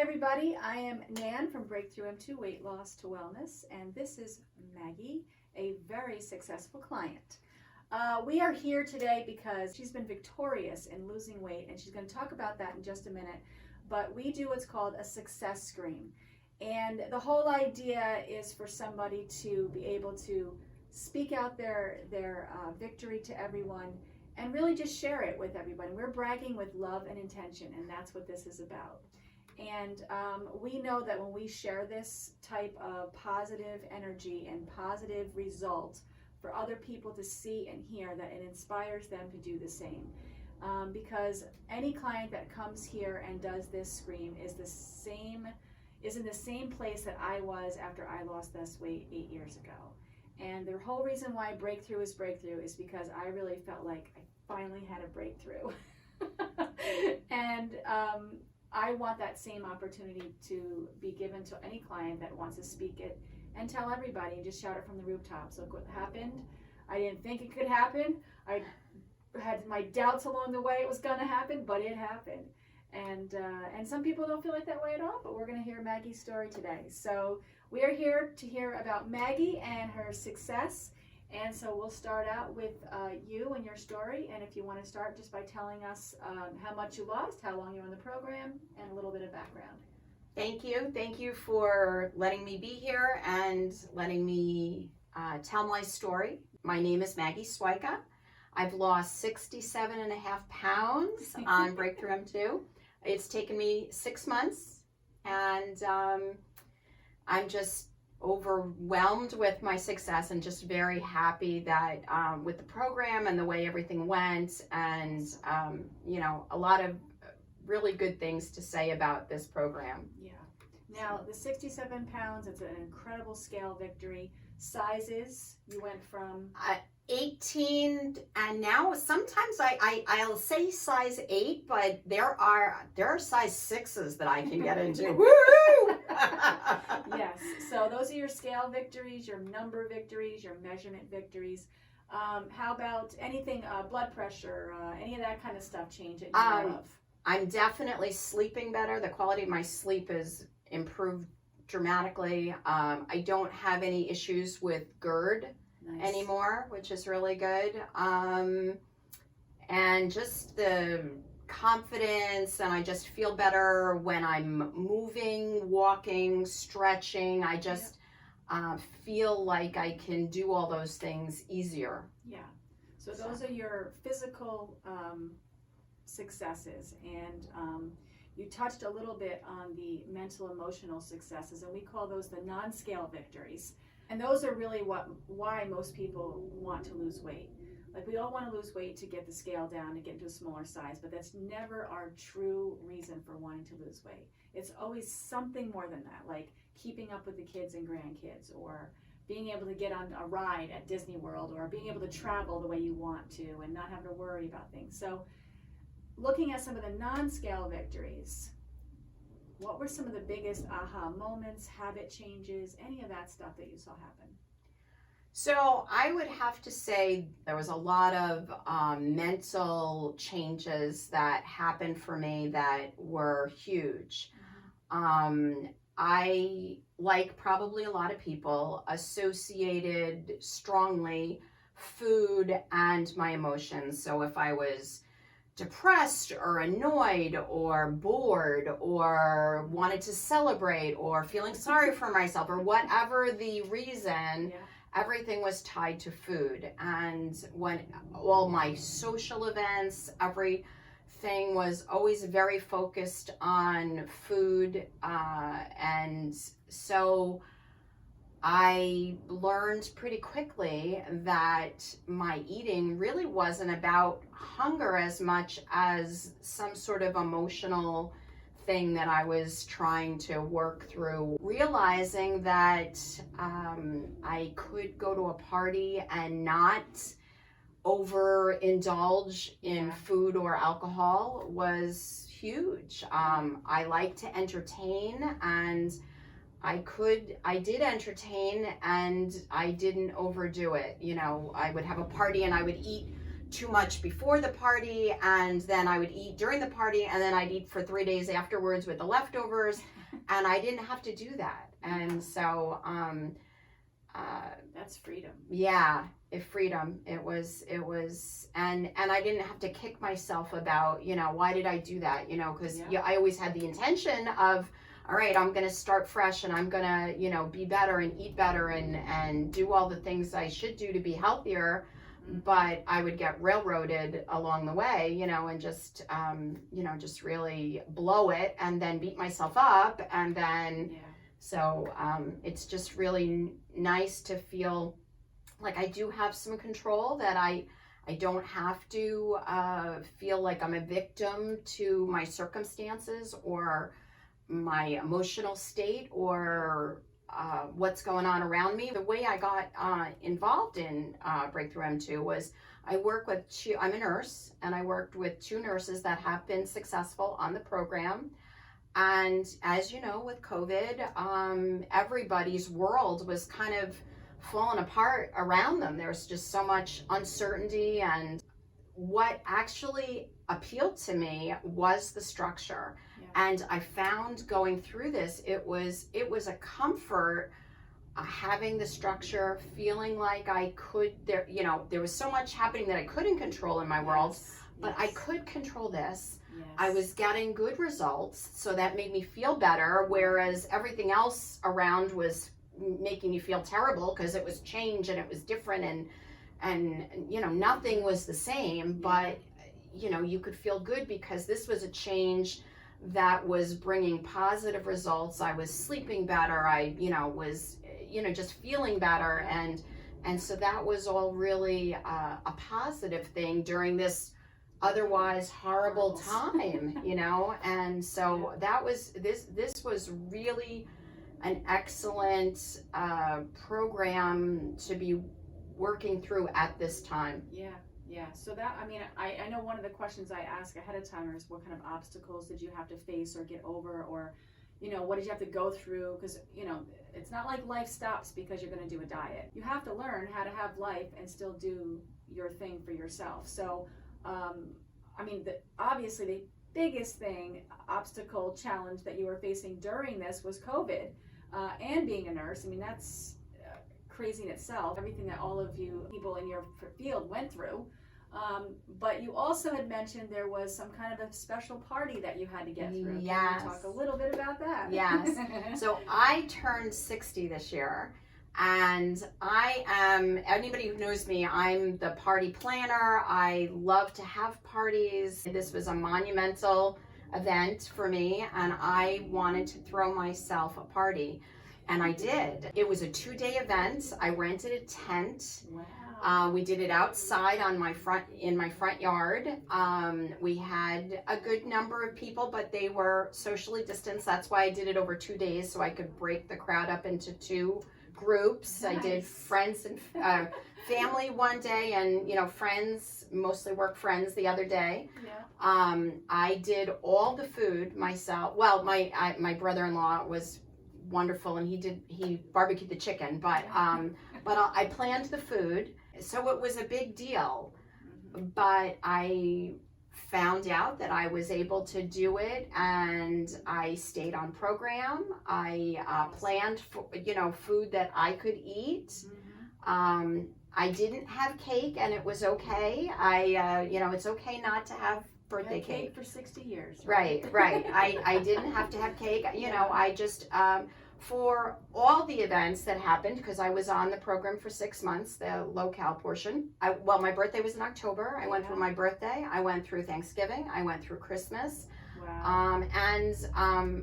Hi everybody, I am Nan from BTM2 Weight Loss to Wellness, and this is Maggie, a very successful client. We are here today because she's been victorious in losing weight, and she's going to talk about that in just a minute. But we do what's called a success scream, and the whole idea is for somebody to be able to speak out their victory to everyone and really just share it with everybody. We're bragging with love and intention, and that's what this is about. And we know that when we share this type of positive energy and positive result for other people to see and hear, that it inspires them to do the same. Because any client that comes here and does this scream is in the same place that I was after I lost this weight 8 years ago. And the whole reason why breakthrough is because I really felt like I finally had a breakthrough. And I want that same opportunity to be given to any client that wants to speak it and tell everybody and just shout it from the rooftops. Look what happened. I didn't think it could happen. I had my doubts along the way it was going to happen, but it happened. And some people don't feel like that way at all, but we're going to hear Maggie's story today. So we are here to hear about Maggie and her success. And so we'll start out with you and your story. And if you want to start just by telling us how much you lost, how long you're in the program, and a little bit of background. Thank you. Thank you for letting me be here and letting me tell my story. My name is Maggie Swyka. I've lost 67.5 pounds on BTM2. It's taken me 6 months, and I'm just overwhelmed with my success and just very happy that with the program and the way everything went, and a lot of really good things to say about this program. Yeah. Now the 67 pounds, it's an incredible scale victory. Sizes, you went from 18, and now sometimes I'll say size 8, but there are size 6s that I can get into. Woo! Yes, so those are your scale victories, your number victories, your measurement victories. How about anything, blood pressure, any of that kind of stuff change that you know of? I'm definitely sleeping better. The quality of my sleep is improved dramatically. I don't have any issues with GERD anymore, which is really good. And just the confidence, and I just feel better when I'm moving, walking, stretching. I just feel like I can do all those things easier. Yeah. So those are your physical successes, and you touched a little bit on the mental emotional successes, and we call those the non-scale victories. And those are really why most people want to lose weight. Like, we all want to lose weight to get the scale down, to get into a smaller size, but that's never our true reason for wanting to lose weight. It's always something more than that, like keeping up with the kids and grandkids, or being able to get on a ride at Disney World, or being able to travel the way you want to and not have to worry about things. So looking at some of the non-scale victories, what were some of the biggest aha moments, habit changes, any of that stuff that you saw happen? So I would have to say there was a lot of mental changes that happened for me that were huge. I, like probably a lot of people, associated strongly food and my emotions. So if I was depressed or annoyed or bored or wanted to celebrate or feeling sorry for myself or whatever the reason, everything was tied to food. And when all my social events, everything was always very focused on food. And so I learned pretty quickly that my eating really wasn't about hunger as much as some sort of emotional thing that I was trying to work through. Realizing that I could go to a party and not overindulge in food or alcohol was huge. I like to entertain, and I did entertain, and I didn't overdo it. You know, I would have a party and I would eat too much before the party, and then I would eat during the party, and then I'd eat for 3 days afterwards with the leftovers, and I didn't have to do that. And so that's freedom. Yeah, freedom. It was, and I didn't have to kick myself about, why did I do that? Because I always had the intention of, all right, I'm going to start fresh, and I'm going to, be better and eat better and do all the things I should do to be healthier. But I would get railroaded along the way, and just, just really blow it and then beat myself up. And then, so it's just really nice to feel like I do have some control, that I don't have to feel like I'm a victim to my circumstances or my emotional state or what's going on around me. The way I got involved in Breakthrough M2 was I'm a nurse, and I worked with 2 nurses that have been successful on the program. And as you know, with COVID, everybody's world was kind of falling apart around them. There's just so much uncertainty, and what actually appealed to me was the structure. And I found going through this, it was a comfort having the structure, feeling like I could, there was so much happening that I couldn't control in my world, but I could control this. I was getting good results, so that made me feel better, whereas everything else around was making you feel terrible because it was change and it was different, and nothing was the same, but you could feel good because this was a change that was bringing positive results. I was sleeping better. I was just feeling better, and so that was all really a positive thing during this otherwise horrible time, and so that was this was really an excellent program to be working through at this time. Yeah, so that, I know one of the questions I ask ahead of time is, what kind of obstacles did you have to face or get over, or what did you have to go through? Because it's not like life stops because you're going to do a diet. You have to learn how to have life and still do your thing for yourself. So obviously the biggest obstacle, challenge that you were facing during this was COVID, and being a nurse. That's crazy in itself, everything that all of you people in your field went through. But you also had mentioned there was some kind of a special party that you had to get through. Yes. Can you talk a little bit about that? Yes. So I turned 60 this year, and I am, anybody who knows me, I'm the party planner. I love to have parties. This was a monumental event for me, and I wanted to throw myself a party. And I did. It was a 2-day event. I rented a tent. Wow. We did it outside in my front yard. We had a good number of people, but they were socially distanced. That's why I did it over 2 days, so I could break the crowd up into 2 groups. Nice. I did friends and family one day, and friends, mostly work friends, the other day. Yeah. I did all the food myself. Well, my brother-in-law was wonderful, and he barbecued the chicken, but I planned the food, so it was a big deal. But I found out that I was able to do it, and I stayed on program. I planned for, food that I could eat. I didn't have cake, and it was okay. It's okay not to have birthday cake for 60 years. Right. I didn't have to have cake. I just, for all the events that happened, because I was on the program for 6 months, the low-cal portion. My birthday was in October. I went through my birthday. I went through Thanksgiving. I went through Christmas. Wow. And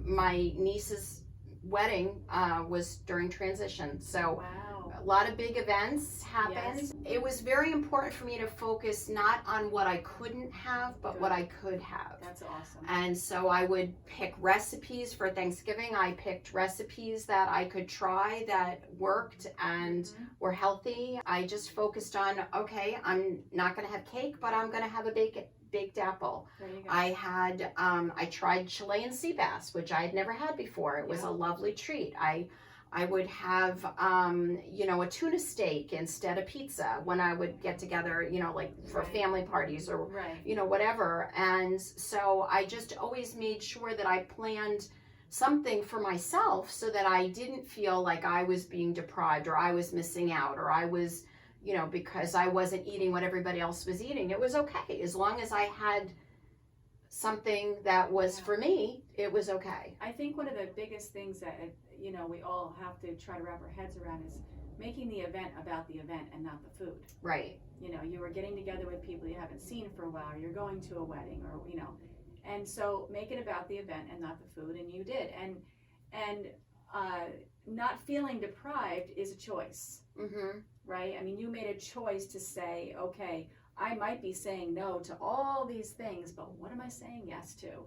my niece's wedding was during transition. So. Wow. A lot of big events happened. Yes. It was very important for me to focus not on what I couldn't have, but what I could have. That's awesome. And so I would pick recipes for Thanksgiving. I picked recipes that I could try that worked and were healthy. I just focused on, okay, I'm not going to have cake, but I'm going to have a baked apple. There you go. I tried Chilean sea bass, which I had never had before. It was a lovely treat. I I would have, a tuna steak instead of pizza when I would get together, like for Right. family parties or, Right. whatever. And so I just always made sure that I planned something for myself so that I didn't feel like I was being deprived or I was missing out or I was, because I wasn't eating what everybody else was eating. It was okay. As long as I had something that was for me, it was okay. I think one of the biggest things that we all have to try to wrap our heads around is making the event about the event and not the food. Right. You are getting together with people you haven't seen for a while, or you're going to a wedding, or and so make it about the event and not the food, and you did. And not feeling deprived is a choice. Mm-hmm. Right? I mean, you made a choice to say, okay, I might be saying no to all these things, but what am I saying yes to?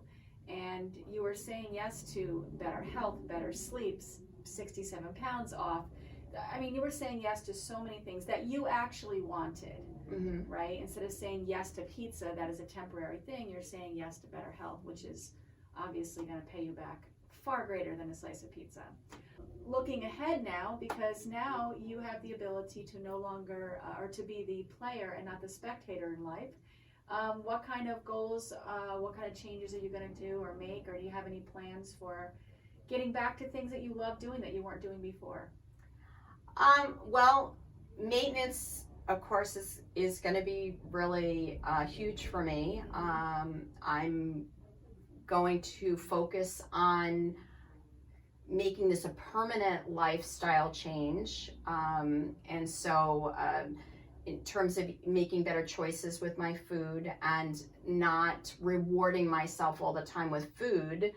And you were saying yes to better health, better sleep, 67 pounds off. I mean, you were saying yes to so many things that you actually wanted, Mm-hmm. right? Instead of saying yes to pizza, that is a temporary thing, you're saying yes to better health, which is obviously going to pay you back far greater than a slice of pizza. Looking ahead now, because now you have the ability to no longer, or to be the player and not the spectator in life. What kind of goals, what kind of changes are you going to do or make, or do you have any plans for getting back to things that you love doing that you weren't doing before? Well, maintenance, of course, is going to be really huge for me. I'm going to focus on making this a permanent lifestyle change. And so in terms of making better choices with my food and not rewarding myself all the time with food.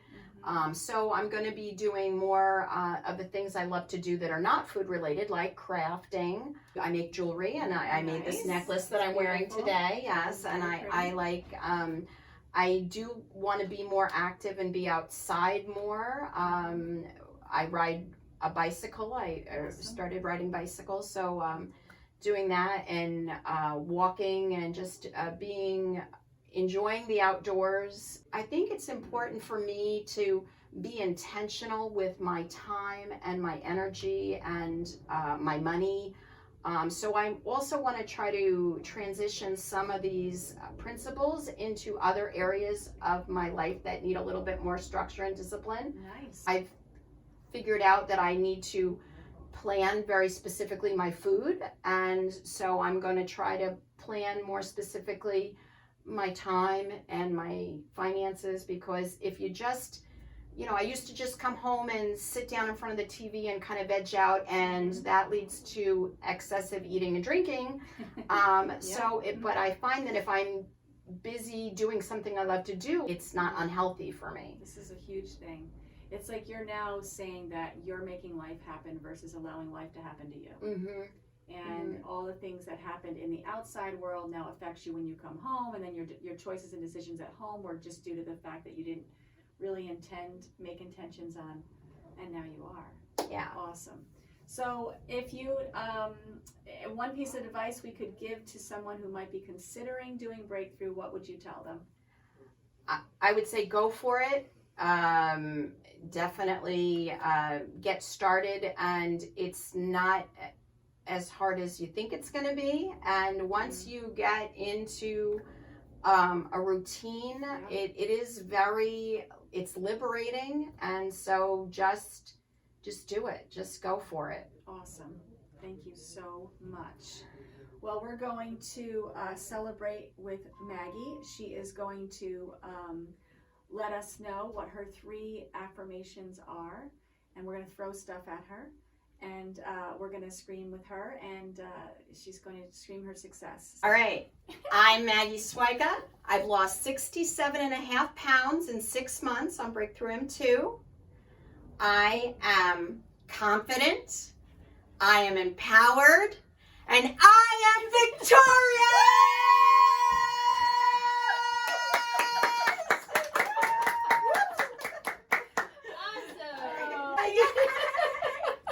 So I'm going to be doing more of the things I love to do that are not food related, like crafting. I make jewelry, and I made this necklace that I'm wearing today. Yes, and I like, I do want to be more active and be outside more. I ride a bicycle. I started riding bicycles, so doing that and walking and just enjoying the outdoors. I think it's important for me to be intentional with my time and my energy and my money. So I also want to try to transition some of these principles into other areas of my life that need a little bit more structure and discipline. Nice. I've figured out that I need to plan very specifically my food, and so I'm going to try to plan more specifically my time and my finances, because if you just, I used to just come home and sit down in front of the TV and kind of veg out, and that leads to excessive eating and drinking. But I find that if I'm busy doing something I love to do, it's not unhealthy for me. This is a huge thing. It's like you're now saying that you're making life happen versus allowing life to happen to you. Mm-hmm. And all the things that happened in the outside world now affects you when you come home, and then your choices and decisions at home were just due to the fact that you didn't really make intentions on, and now you are. Yeah. Awesome. So if you, one piece of advice we could give to someone who might be considering doing Breakthrough, what would you tell them? I would say go for it. Definitely get started, and it's not as hard as you think it's going to be. And once you get into a routine, it's liberating. And so just do it. Just go for it. Awesome. Thank you so much. Well, we're going to celebrate with Maggie. She is going to let us know what her 3 affirmations are, and we're going to throw stuff at her, and we're going to scream with her, and she's going to scream her success. All right. I'm Maggie Swiga. I've lost 67.5 pounds in 6 months on Breakthrough M2. I am confident. I am empowered, and I am victorious!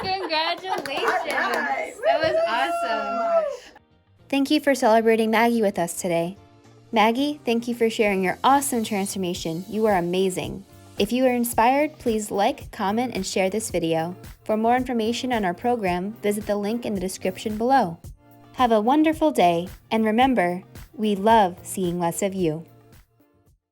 Congratulations. Right. That was awesome. Thank you for celebrating Maggie with us today. Maggie, thank you for sharing your awesome transformation. You are amazing. If you are inspired, please like, comment, and share this video. For more information on our program, visit the link in the description below. Have a wonderful day, and remember, we love seeing less of you.